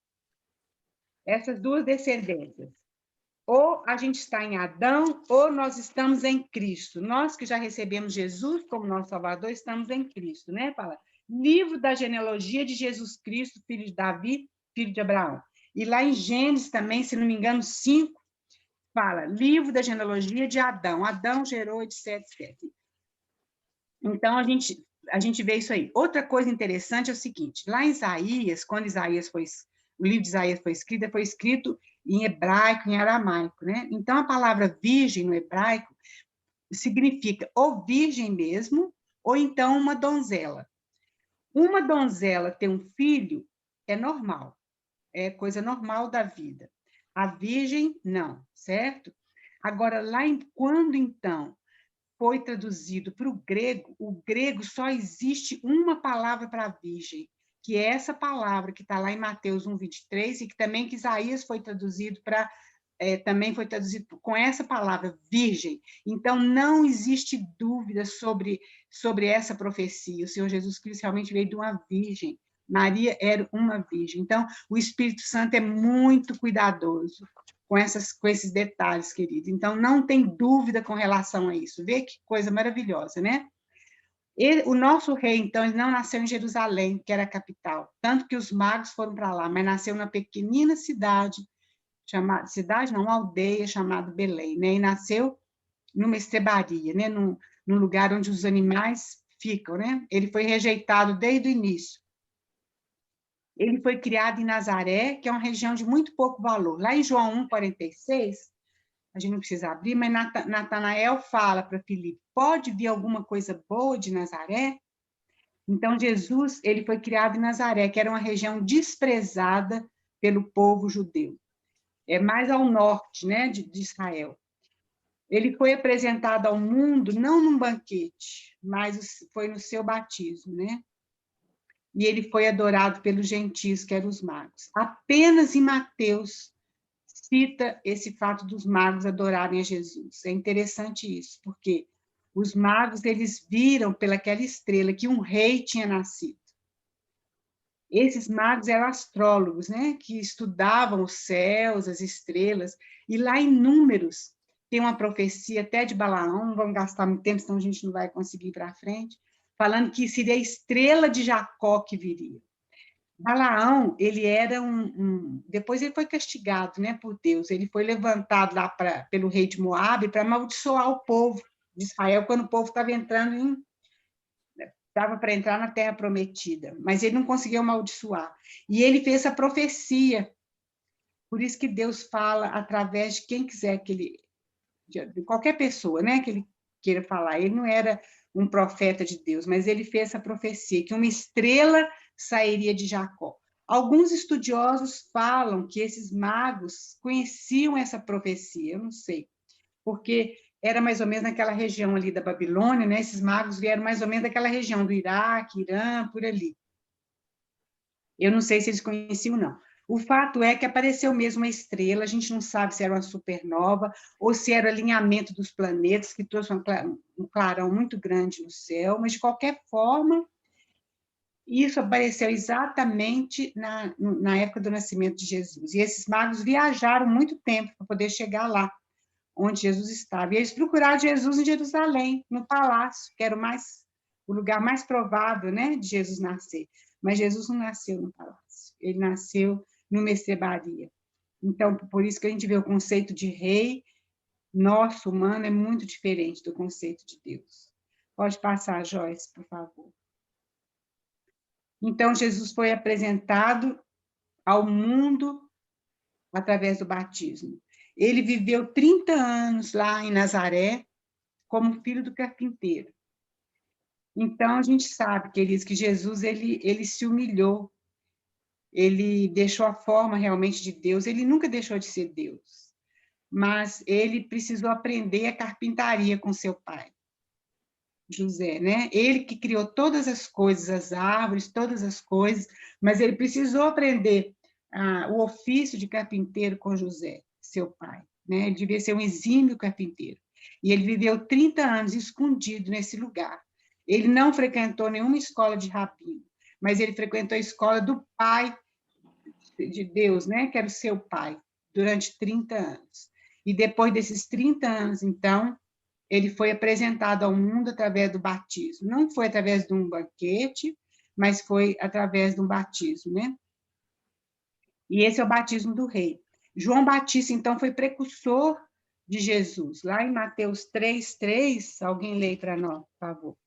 descendências. Ou a gente está em Adão, ou nós estamos em Cristo. Nós que já recebemos Jesus como nosso Salvador, estamos em Cristo, né? Fala, livro da genealogia de Jesus Cristo, filho de Davi, filho de Abraão. E lá em Gênesis também, se não me engano, 5, fala, livro da genealogia de Adão. Adão gerou, etc, etc. Então, a gente vê isso aí. Outra coisa interessante é o seguinte, lá em Isaías, quando o livro de Isaías foi escrito em hebraico, em aramaico, né? Então, a palavra virgem no hebraico significa ou virgem mesmo, ou então uma donzela. Uma donzela ter um filho é normal, é coisa normal da vida. A virgem, não, certo? Agora, quando, então, foi traduzido para o grego só existe uma palavra para virgem, que é essa palavra que está lá em Mateus 1:23, e que também que Isaías foi traduzido também foi traduzido com essa palavra, virgem. Então, não existe dúvida sobre essa profecia. O Senhor Jesus Cristo realmente veio de uma virgem. Maria era uma virgem. Então, o Espírito Santo é muito cuidadoso com esses detalhes, querido. Então, não tem dúvida com relação a isso. Vê que coisa maravilhosa, né? O nosso rei, então, ele não nasceu em Jerusalém, que era a capital, tanto que os magos foram para lá, mas nasceu na pequenina uma aldeia chamada Belém, né? E nasceu numa estrebaria, né? Num lugar onde os animais ficam, né? Ele foi rejeitado desde o início. Ele foi criado em Nazaré, que é uma região de muito pouco valor. Lá em João 1:46, a gente não precisa abrir, mas Natanael fala para Filipe, pode vir alguma coisa boa de Nazaré? Então, Jesus, ele foi criado em Nazaré, que era uma região desprezada pelo povo judeu. É mais ao norte, né, de Israel. Ele foi apresentado ao mundo, não num banquete, mas foi no seu batismo, né? E ele foi adorado pelos gentios, que eram os magos. Apenas em Mateus cita esse fato dos magos adorarem a Jesus. É interessante isso, porque os magos, eles viram pelaquela estrela que um rei tinha nascido. Esses magos eram astrólogos, né, que estudavam os céus, as estrelas, e lá em Números tem uma profecia até de Balaão, não vamos gastar muito tempo, senão a gente não vai conseguir ir para frente, falando que seria a estrela de Jacó que viria. Balaão, ele era depois ele foi castigado, né, por Deus, ele foi levantado lá pelo rei de Moabe para amaldiçoar o povo de Israel, quando o povo estava para entrar na Terra Prometida, mas ele não conseguiu amaldiçoar. E ele fez essa profecia, por isso que Deus fala através de quem quiser de qualquer pessoa, né, que ele queira falar. Ele não era um profeta de Deus, mas ele fez essa profecia, que uma estrela sairia de Jacó. Alguns estudiosos falam que esses magos conheciam essa profecia, eu não sei, porque era mais ou menos naquela região ali da Babilônia, né? Esses magos vieram mais ou menos daquela região do Iraque, Irã, por ali. Eu não sei se eles conheciam, não. O fato é que apareceu mesmo uma estrela, a gente não sabe se era uma supernova ou se era o alinhamento dos planetas, que trouxe um clarão muito grande no céu, mas, de qualquer forma, isso apareceu exatamente na época do nascimento de Jesus. E esses magos viajaram muito tempo para poder chegar lá, onde Jesus estava. E eles procuraram Jesus em Jerusalém, no palácio, que era o lugar mais provável, né, de Jesus nascer. Mas Jesus não nasceu no palácio, ele nasceu numa estrebaria. Então, por isso que a gente vê o conceito de rei nosso, humano, é muito diferente do conceito de Deus. Pode passar, Joyce, por favor. Então, Jesus foi apresentado ao mundo através do batismo. Ele viveu 30 anos lá em Nazaré, como filho do carpinteiro. Então, a gente sabe, queridos, que Jesus ele se humilhou, ele deixou a forma realmente de Deus, ele nunca deixou de ser Deus, mas ele precisou aprender a carpintaria com seu pai, José, né? Ele que criou todas as coisas, as árvores, todas as coisas, mas ele precisou aprender o ofício de carpinteiro com José, seu pai, né? Ele devia ser um exímio carpinteiro. E ele viveu 30 anos escondido nesse lugar. Ele não frequentou nenhuma escola de rabino, mas ele frequentou a escola do pai de Deus, né? Que era o seu pai, durante 30 anos. E depois desses 30 anos, então, ele foi apresentado ao mundo através do batismo. Não foi através de um banquete, mas foi através de um batismo, né? E esse é o batismo do rei. João Batista, então, foi precursor de Jesus. Lá em Mateus 3:3, alguém lê para nós, por favor.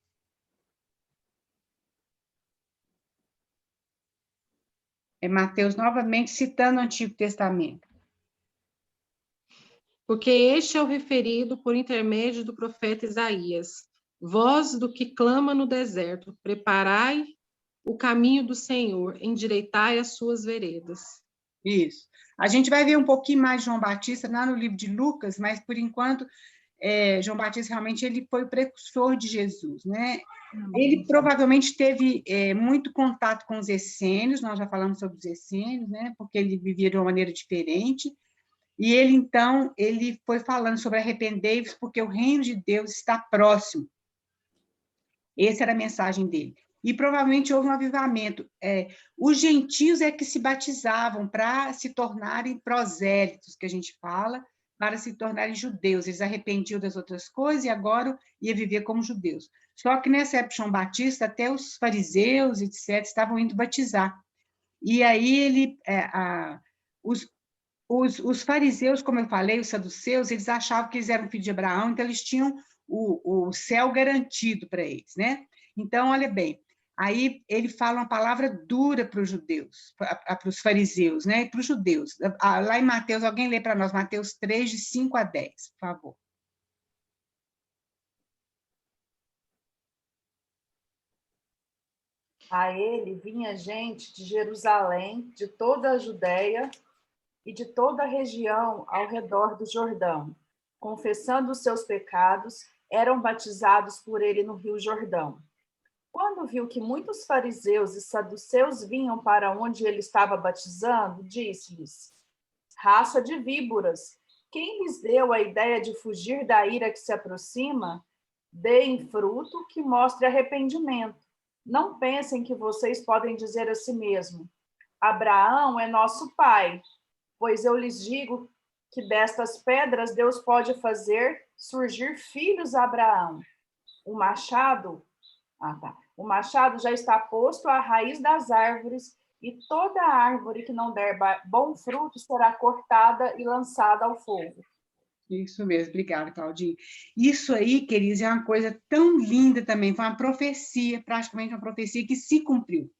É Mateus novamente citando o Antigo Testamento. Porque este é o referido por intermédio do profeta Isaías. Voz do que clama no deserto, preparai o caminho do Senhor, endireitai as suas veredas. Isso. A gente vai ver um pouquinho mais de João Batista lá no livro de Lucas, mas, por enquanto, João Batista realmente ele foi o precursor de Jesus, né? Ele provavelmente teve muito contato com os essênios, nós já falamos sobre os essênios, né? Porque ele vivia de uma maneira diferente. E ele, então, ele foi falando sobre arrependei-vos, porque o reino de Deus está próximo. Essa era a mensagem dele. E provavelmente houve um avivamento. Os gentios é que se batizavam para se tornarem prosélitos, que a gente fala, para se tornarem judeus. Eles arrependiam das outras coisas e agora ia viver como judeus. Só que nessa época de João Batista, até os fariseus, etc., estavam indo batizar. E aí os fariseus, como eu falei, os saduceus, eles achavam que eles eram filhos de Abraão, então eles tinham o céu garantido para eles, né? Então, olha bem, aí ele fala uma palavra dura para os judeus, para os fariseus, né? E para os judeus. Lá em Mateus, alguém lê para nós, Mateus 3, de 5 a 10, por favor. A ele vinha gente de Jerusalém, de toda a Judéia e de toda a região ao redor do Jordão, confessando os seus pecados, eram batizados por ele no Rio Jordão. Quando viu que muitos fariseus e saduceus vinham para onde ele estava batizando, disse-lhes: raça de víboras, quem lhes deu a ideia de fugir da ira que se aproxima? Deem fruto que mostre arrependimento. Não pensem que vocês podem dizer a si mesmo: Abraão é nosso pai, pois eu lhes digo que destas pedras Deus pode fazer surgir filhos a Abraão. O machado já está posto à raiz das árvores, e toda árvore que não der bom fruto será cortada e lançada ao fogo. Isso mesmo, obrigada, Claudinha. Isso aí, queridos, é uma coisa tão linda também, foi uma profecia, praticamente uma profecia que se cumpriu.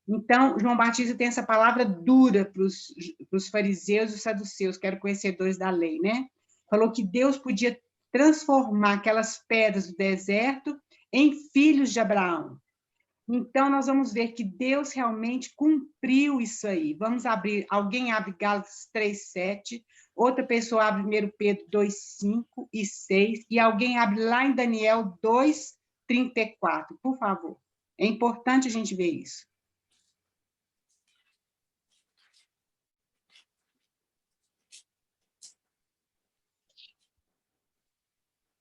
Então, João Batista tem essa palavra dura para os fariseus e os saduceus, que eram conhecedores da lei, né? Falou que Deus podia transformar aquelas pedras do deserto em filhos de Abraão. Então, nós vamos ver que Deus realmente cumpriu isso aí. Vamos abrir, alguém abre Gálatas 3:7, outra pessoa abre 1 Pedro 2:5 e 6, e alguém abre lá em Daniel 2:34, por favor. É importante a gente ver isso.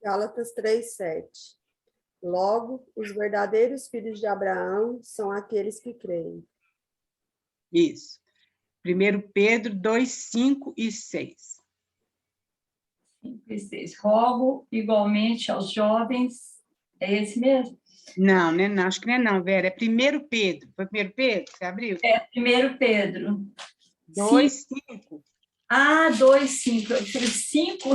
Gálatas 3:7. Logo, os verdadeiros filhos de Abraão são aqueles que creem. Isso. 1 Pedro 2, 5 e 6. 5 e 6. Rogo igualmente aos jovens. É esse mesmo? Não, né? Não, acho que não é não, Vera. É 1 Pedro. Foi 1 Pedro? Você abriu? É 1 Pedro. 2, 5. Ah, 2, 5. Eu fiz 5.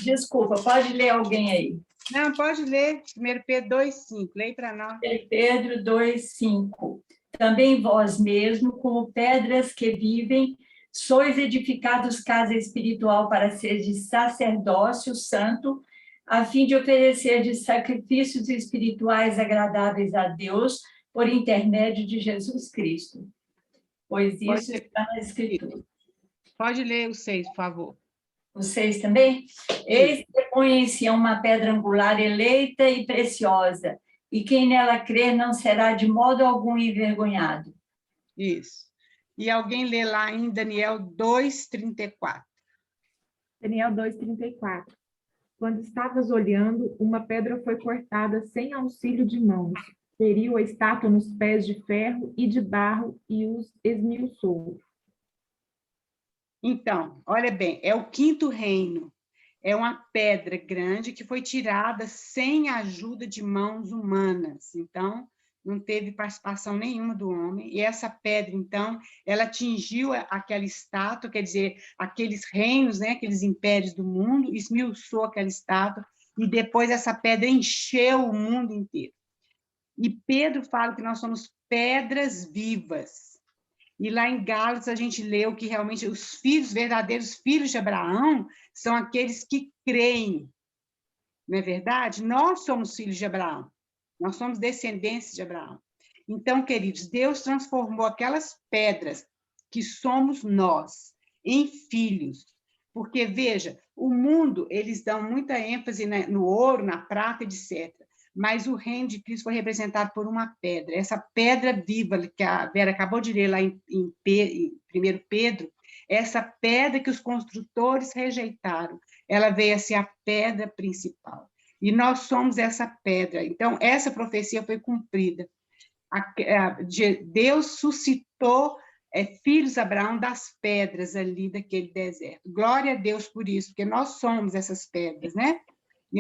Desculpa, pode ler alguém aí. Não, pode ler. 1 Pedro 2, 5. Leia para nós. 1 Pedro 2, 5. Também vós mesmo, como pedras que vivem, sois edificados casa espiritual para ser de sacerdócio santo, a fim de oferecer de sacrifícios espirituais agradáveis a Deus por intermédio de Jesus Cristo. Pois isso está na Escritura. Pode ler o 6, por favor. O 6 também? Eis que põe em si uma pedra angular eleita e preciosa, e quem nela crer não será de modo algum envergonhado. Isso. E alguém lê lá em Daniel 2:34. Daniel 2:34. Quando estavas olhando, uma pedra foi cortada sem auxílio de mãos. Feriu a estátua nos pés de ferro e de barro e os esmiuçou. Então, olha bem, é o quinto reino. É uma pedra grande que foi tirada sem a ajuda de mãos humanas. Então, não teve participação nenhuma do homem. E essa pedra, então, ela atingiu aquela estátua, quer dizer, aqueles reinos, né, aqueles impérios do mundo, esmiuçou aquela estátua, e depois essa pedra encheu o mundo inteiro. E Pedro fala que nós somos pedras vivas. E lá em Gálatas a gente leu que realmente os filhos, verdadeiros filhos de Abraão, são aqueles que creem. Não é verdade? Nós somos filhos de Abraão. Nós somos descendentes de Abraão. Então, queridos, Deus transformou aquelas pedras que somos nós em filhos. Porque, veja, o mundo, eles dão muita ênfase no ouro, na prata, etc. Mas o reino de Cristo foi representado por uma pedra. Essa pedra viva que a Vera acabou de ler lá em 1 Pedro, essa pedra que os construtores rejeitaram, ela veio a ser a pedra principal. E nós somos essa pedra. Então, essa profecia foi cumprida. Deus suscitou filhos de Abraão das pedras ali daquele deserto. Glória a Deus por isso, porque nós somos essas pedras, né? E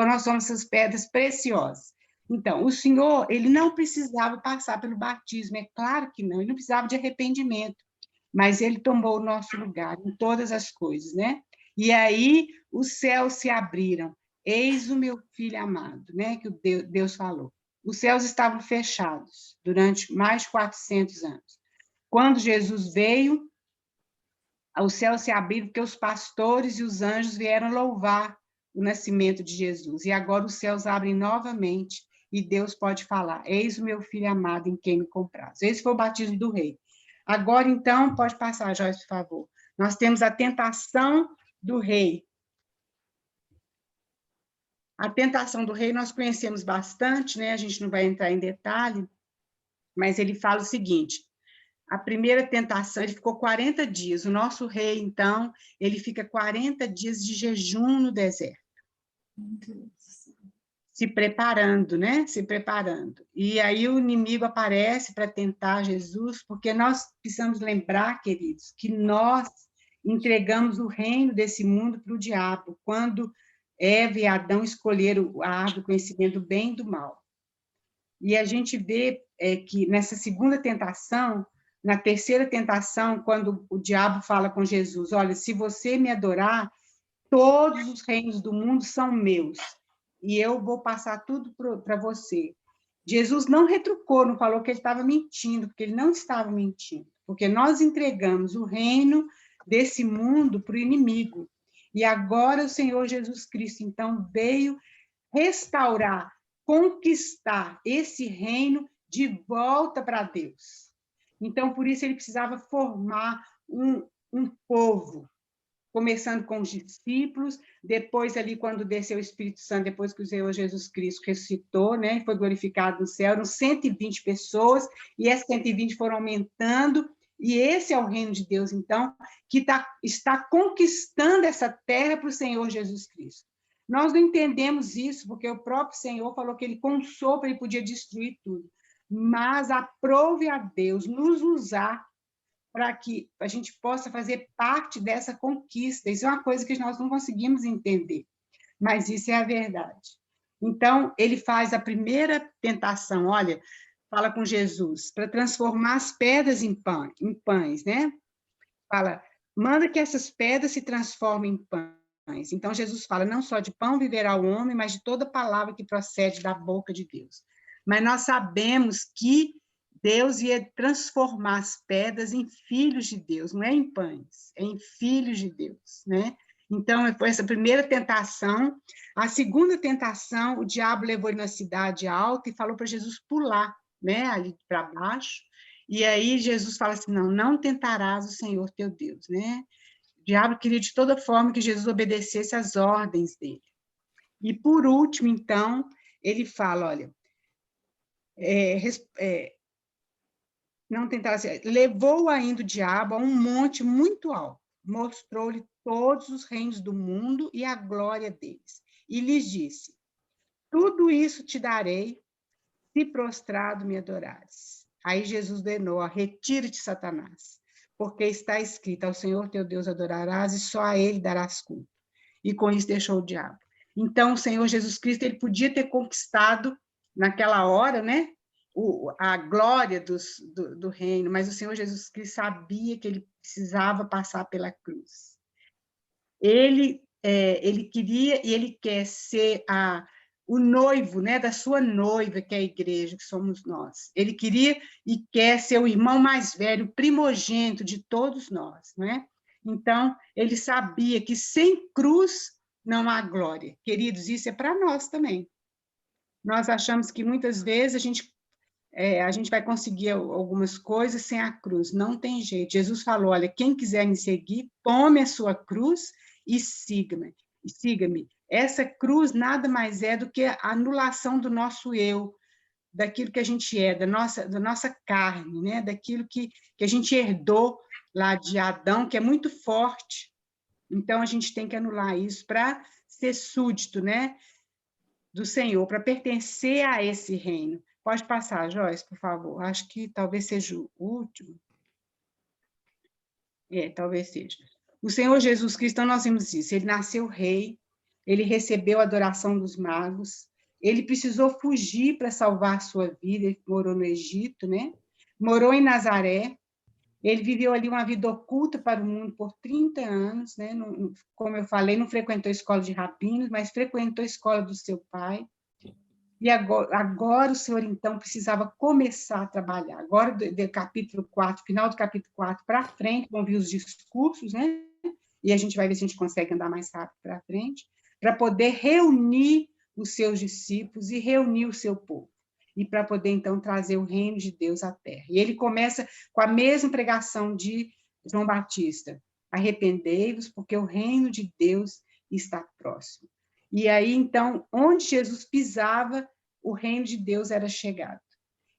nós somos essas pedras preciosas. Então, o Senhor, ele não precisava passar pelo batismo, é claro que não, ele não precisava de arrependimento, mas ele tomou o nosso lugar em todas as coisas, né? E aí os céus se abriram, eis o meu filho amado, né? Que Deus falou. Os céus estavam fechados durante mais de 400 anos. Quando Jesus veio, os céus se abriram porque os pastores e os anjos vieram louvar o nascimento de Jesus. E agora os céus abrem novamente e Deus pode falar, eis o meu filho amado em quem me compraz. Esse foi o batismo do rei. Agora, então, pode passar, Joyce, por favor. Nós temos a tentação do rei. A tentação do rei nós conhecemos bastante, né? A gente não vai entrar em detalhe, mas ele fala o seguinte, a primeira tentação, ele ficou 40 dias, o nosso rei, então, ele fica 40 dias de jejum no deserto. Se preparando, né? Se preparando. E aí o inimigo aparece para tentar Jesus, porque nós precisamos lembrar, queridos, que nós entregamos o reino desse mundo para o diabo, quando Eva e Adão escolheram a árvore do conhecimento do bem e do mal. E a gente vê que nessa segunda tentação, na terceira tentação, quando o diabo fala com Jesus, olha, se você me adorar, todos os reinos do mundo são meus, e eu vou passar tudo para você. Jesus não retrucou, não falou que ele estava mentindo, porque ele não estava mentindo, porque nós entregamos o reino desse mundo para o inimigo. E agora o Senhor Jesus Cristo, então, veio restaurar, conquistar esse reino de volta para Deus. Então, por isso, ele precisava formar um povo, começando com os discípulos, depois ali, quando desceu o Espírito Santo, depois que o Senhor Jesus Cristo ressuscitou, né, foi glorificado no céu, eram 120 pessoas, e essas 120 foram aumentando, e esse é o reino de Deus, então, que está conquistando essa terra para o Senhor Jesus Cristo. Nós não entendemos isso, porque o próprio Senhor falou que ele com um sopro ele podia destruir tudo. Mas aprove a Deus nos usar para que a gente possa fazer parte dessa conquista. Isso é uma coisa que nós não conseguimos entender, mas isso é a verdade. Então, ele faz a primeira tentação, olha, fala com Jesus, para transformar as pedras em pães, né? Fala, manda que essas pedras se transformem em pães. Então, Jesus fala, não só de pão viverá o homem, mas de toda palavra que procede da boca de Deus. Mas nós sabemos que Deus ia transformar as pedras em filhos de Deus, não é em pães, é em filhos de Deus, né? Então, foi essa primeira tentação. A segunda tentação, o diabo levou ele na cidade alta e falou para Jesus pular, né, ali para baixo. E aí Jesus fala assim, não tentarás o Senhor teu Deus, né? O diabo queria de toda forma que Jesus obedecesse às ordens dele. E por último, então, ele fala, olha, não tentarás, levou ainda o diabo a um monte muito alto, mostrou-lhe todos os reinos do mundo e a glória deles. E lhes disse, tudo isso te darei, se prostrado me adorares. Aí Jesus ordenou, retira-te, Satanás, porque está escrito, ao Senhor teu Deus adorarás e só a ele darás culto. E com isso deixou o diabo. Então, o Senhor Jesus Cristo, ele podia ter conquistado, naquela hora, né, a glória do reino, mas o Senhor Jesus Cristo sabia que ele precisava passar pela cruz. Ele queria e ele quer ser o noivo, né, da sua noiva, que é a igreja, que somos nós. Ele queria e quer ser o irmão mais velho, o primogênito de todos nós, né? Então, ele sabia que sem cruz não há glória. Queridos, isso é para nós também. Nós achamos que muitas vezes a gente vai conseguir algumas coisas sem a cruz. Não tem jeito. Jesus falou, olha, quem quiser me seguir, tome a sua cruz e siga-me. Essa cruz nada mais é do que a anulação do nosso eu, daquilo que a gente é, da nossa carne, né? Daquilo que a gente herdou lá de Adão, que é muito forte. Então, a gente tem que anular isso para ser súdito, né, do Senhor, para pertencer a esse reino. Pode passar, Joyce, por favor. Acho que talvez seja o último. Talvez seja. O Senhor Jesus Cristo, então nós vimos isso, ele nasceu rei, ele recebeu a adoração dos magos, ele precisou fugir para salvar a sua vida, ele morou no Egito, né? Morou em Nazaré, ele viveu ali uma vida oculta para o mundo por 30 anos, né? Como eu falei, não frequentou a escola de rabinos, mas frequentou a escola do seu pai. E agora o Senhor, então, precisava começar a trabalhar. Agora, do capítulo 4, final do capítulo 4 para frente, vão vir os discursos, né? E a gente vai ver se a gente consegue andar mais rápido para frente, para poder reunir os seus discípulos e reunir o seu povo. E para poder, então, trazer o reino de Deus à terra. E ele começa com a mesma pregação de João Batista. Arrependei-vos, porque o reino de Deus está próximo. E aí, então, onde Jesus pisava, o reino de Deus era chegado.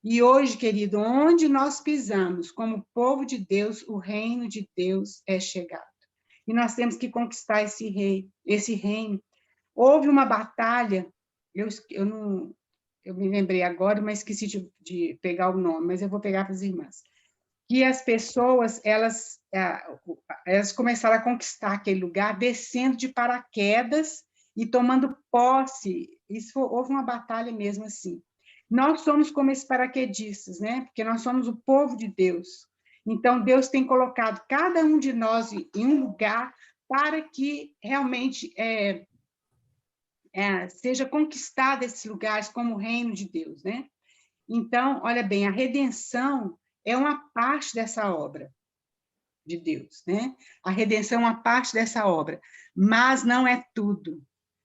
E hoje, querido, onde nós pisamos, como povo de Deus, o reino de Deus é chegado. E nós temos que conquistar esse reino. Houve uma batalha, eu me lembrei agora, mas esqueci de pegar o nome, mas eu vou pegar para as irmãs. Que as pessoas, elas começaram a conquistar aquele lugar, descendo de paraquedas, e tomando posse, houve uma batalha mesmo assim. Nós somos como esses paraquedistas, né? Porque nós somos o povo de Deus. Então, Deus tem colocado cada um de nós em um lugar para que realmente seja conquistado esses lugares como o reino de Deus, né? Então, olha bem, a redenção é uma parte dessa obra de Deus, né? A redenção é uma parte dessa obra, mas não é tudo.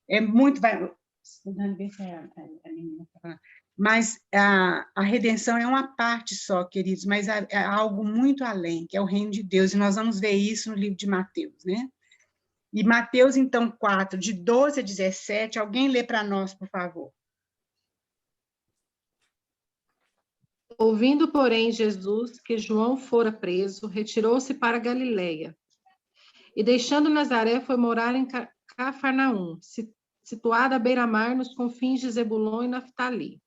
É muito... Mas a redenção é uma parte só, queridos, mas é algo muito além, que é o reino de Deus, e nós vamos ver isso no livro de Mateus, né? E Mateus, então, 4, de 12 a 17, alguém lê para nós, por favor. Ouvindo, porém, Jesus que João fora preso, retirou-se para Galileia. E deixando Nazaré, foi morar em Cafarnaum, situada à beira-mar nos confins de Zebulon e Naftali,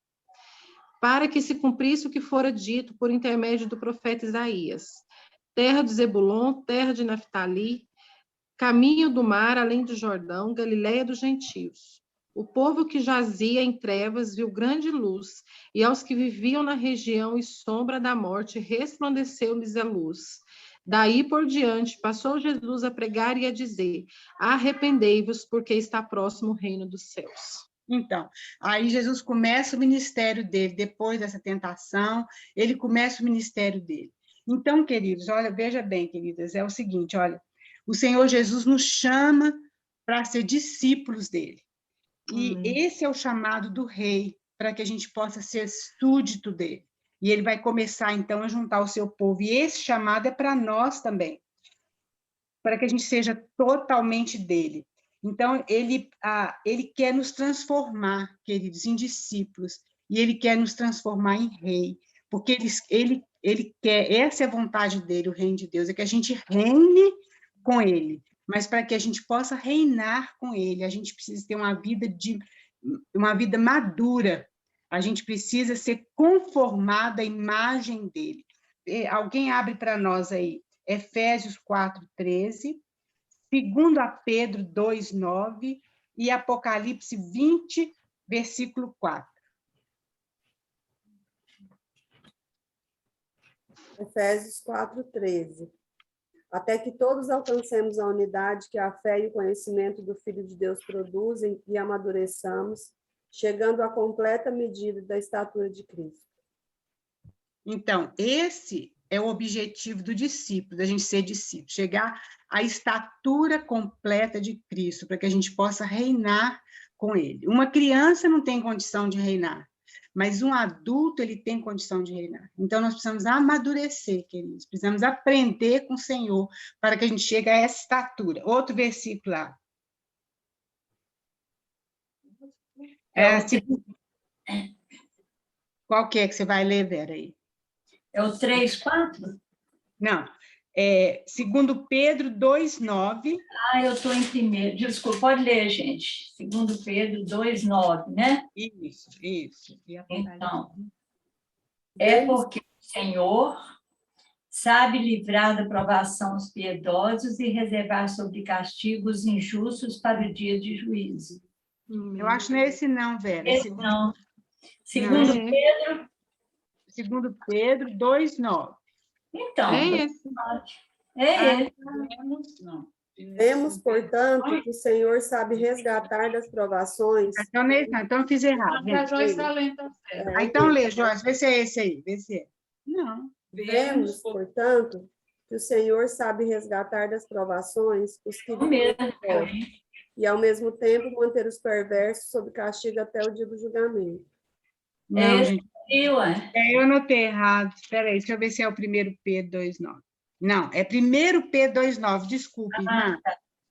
para que se cumprisse o que fora dito por intermédio do profeta Isaías. Terra de Zebulon, terra de Naftali, caminho do mar além do Jordão, Galiléia dos gentios. O povo que jazia em trevas viu grande luz, e aos que viviam na região e sombra da morte resplandeceu-lhes a luz. Daí por diante, passou Jesus a pregar e a dizer: arrependei-vos, porque está próximo o reino dos céus. Então, aí Jesus começa o ministério dele, depois dessa tentação, ele começa o ministério dele. Então, queridos, olha, veja bem, queridas, é o seguinte, olha, o Senhor Jesus nos chama para ser discípulos dele. E esse é o chamado do rei, para que a gente possa ser súdito dele. E ele vai começar, então, a juntar o seu povo. E esse chamado é para nós também, para que a gente seja totalmente dele. Então, ele quer nos transformar, queridos, em discípulos. E ele quer nos transformar em rei. Porque ele quer, essa é a vontade dele, o reino de Deus, é que a gente reine com ele. Mas para que a gente possa reinar com ele, a gente precisa ter uma vida madura. A gente precisa ser conformado à imagem dele. Alguém abre para nós aí, Efésios 4:13, 2 Pedro 2:9 e Apocalipse 20, versículo 4. Efésios 4:13. Até que todos alcancemos a unidade que a fé e o conhecimento do Filho de Deus produzem e amadureçamos, chegando à completa medida da estatura de Cristo. Então, esse é o objetivo do discípulo, da gente ser discípulo, chegar à estatura completa de Cristo, para que a gente possa reinar com ele. Uma criança não tem condição de reinar, mas um adulto, ele tem condição de reinar. Então, nós precisamos amadurecer, queridos, precisamos aprender com o Senhor, para que a gente chegue a essa estatura. Outro versículo lá. Qual que é que você vai ler, Vera, aí? É o 3:4? Não, é 2 Pedro 2:9. Eu estou em primeiro. Desculpa, pode ler, gente. 2 Pedro 2:9, né? Isso. Então, é porque o Senhor sabe livrar da provação os piedosos e reservar sobre castigos injustos para o dia de juízo. Eu acho que não é esse não, Vera. Esse não. Segundo Pedro... 2 Pedro 2:9. Então, esse. Vemos, portanto, que o Senhor sabe resgatar das provações. Então, eu fiz errado. A Joyce está lendo. Então, lê, Joyce, vê se é esse aí. Vê se é. Não. Vemos, portanto, que o Senhor sabe resgatar das provações os que vivem e, ao mesmo tempo, manter os perversos sob castigo até o dia do julgamento. Não, gente. Eu anotei errado. Espera aí, deixa eu ver se é o 1 Pedro 2:9. Não, é 1 Pedro 2:9. Desculpa, irmã.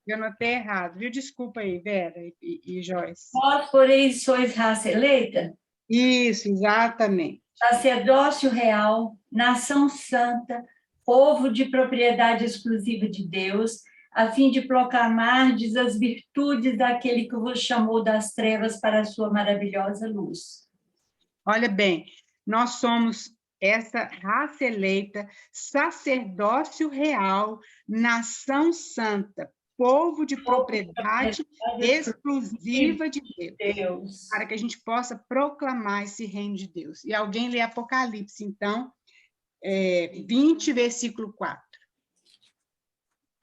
Eu anotei errado, viu? Desculpa aí, Vera e Joyce. Vós, porém, sois raça eleita? Isso, exatamente. Sacerdócio real, nação santa, povo de propriedade exclusiva de Deus, a fim de proclamardes as virtudes daquele que vos chamou das trevas para a sua maravilhosa luz. Olha bem, nós somos essa raça eleita, sacerdócio real, nação santa, povo de propriedade exclusiva de Deus, para que a gente possa proclamar esse reino de Deus. E alguém lê Apocalipse, então, 20, versículo 4.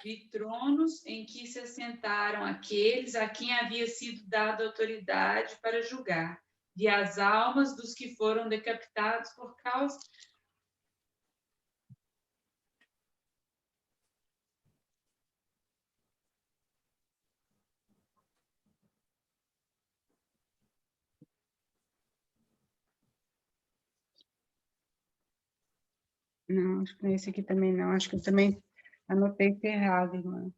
Vi tronos em que se assentaram aqueles a quem havia sido dada autoridade para julgar, e as almas dos que foram decapitados por causa... Não, acho que esse aqui também não. Acho que eu também anotei errado, irmãs.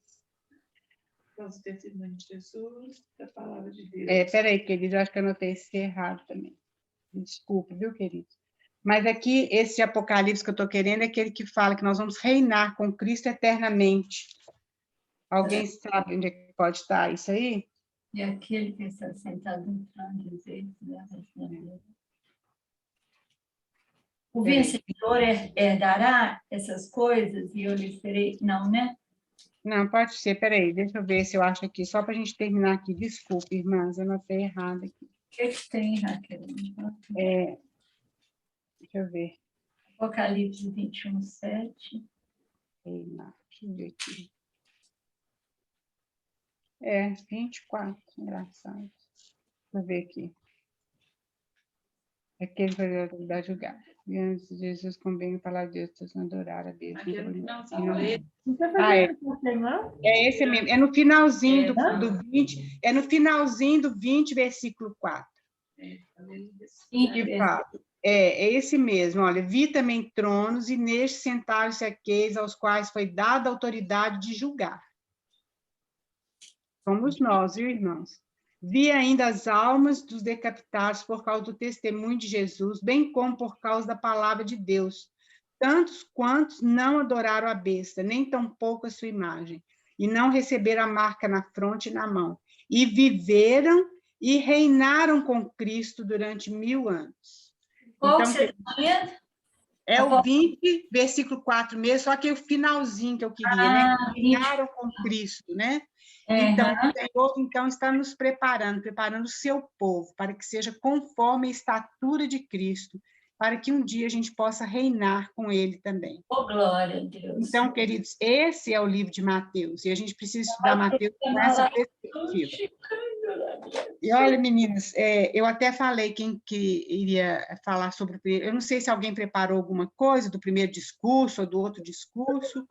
Os testemunhos de Jesus, da palavra de Deus. Peraí, querido, eu acho que eu anotei esse errado também. Desculpa, viu, querido? Mas aqui, esse Apocalipse que eu estou querendo é aquele que fala que nós vamos reinar com Cristo eternamente. Alguém sabe onde é que pode estar isso aí? E aquele que está sentado no trono de Deus, o vencedor herdará essas coisas e eu lhe serei... Não, né? Não, pode ser. Peraí, deixa eu ver se eu acho aqui, só para a gente terminar aqui. Desculpe, irmãs, eu anotei errado aqui. O que tem, Raquel? Deixa eu ver. Apocalipse 21, 7. Deixa eu ver aqui. 24, engraçado. Deixa eu ver aqui. Aquele foi a autoridade julgar. E antes de Jesus convém falar de Deus, todos adorar a Deus. Aqui no finalzinho, Não está fazendo irmão? É esse mesmo. É no finalzinho do 20, é no finalzinho do 20, versículo 4. Que fala. É esse mesmo. Olha, vi também tronos e nestes sentaram-se aqueles aos quais foi dada a autoridade de julgar. Somos nós, viu, irmãos? Vi ainda as almas dos decapitados por causa do testemunho de Jesus, bem como por causa da palavra de Deus, tantos quantos não adoraram a besta, nem tampouco a sua imagem, e não receberam a marca na fronte e na mão, e viveram e reinaram com Cristo durante 1000 anos. Qual Então, que você está lendo? é o 20, versículo 4 mesmo, só que é o finalzinho que eu queria, né? Reinaram com Cristo, né? Então, o Senhor então, está nos preparando o seu povo, para que seja conforme a estatura de Cristo, para que um dia a gente possa reinar com Ele também. Oh, glória a Deus. Então, queridos, esse é o livro de Mateus, e a gente precisa estudar Mateus com essa perspectiva. E olha, meninas, eu até falei quem que iria falar sobre o primeiro. Eu não sei se alguém preparou alguma coisa do primeiro discurso ou do outro discurso.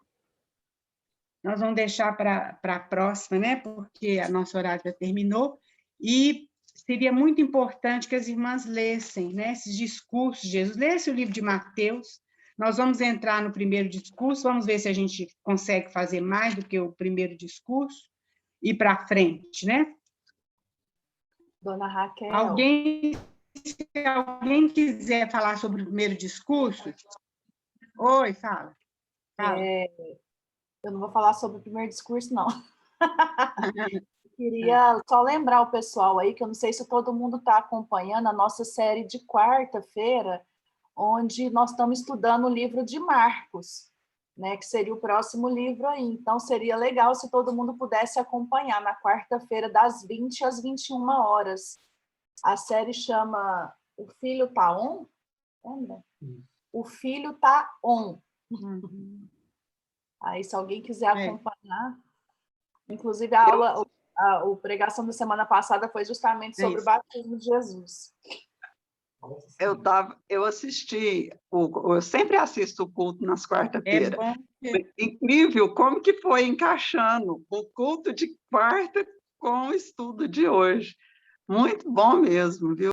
Nós vamos deixar para a próxima, né? Porque a nossa horário já terminou. E seria muito importante que as irmãs lessem, né, esses discursos de Jesus. Lessem o livro de Mateus. Nós vamos entrar no primeiro discurso, vamos ver se a gente consegue fazer mais do que o primeiro discurso e para frente, né? Dona Raquel. Se alguém quiser falar sobre o primeiro discurso... Oi, fala. Eu não vou falar sobre o primeiro discurso, não. Queria só lembrar o pessoal aí, que eu não sei se todo mundo está acompanhando a nossa série de quarta-feira, onde nós estamos estudando o livro de Marcos, né, que seria o próximo livro aí. Então, seria legal se todo mundo pudesse acompanhar na quarta-feira, das 20 às 21 horas. A série chama O Filho Tá On? Lembra? O Filho Tá On. Aí, se alguém quiser acompanhar... Inclusive, a pregação da semana passada foi justamente sobre o batismo de Jesus. Eu assisti, eu sempre assisto o culto nas quarta-feiras. Incrível como que foi encaixando o culto de quarta com o estudo de hoje. Muito bom mesmo, viu?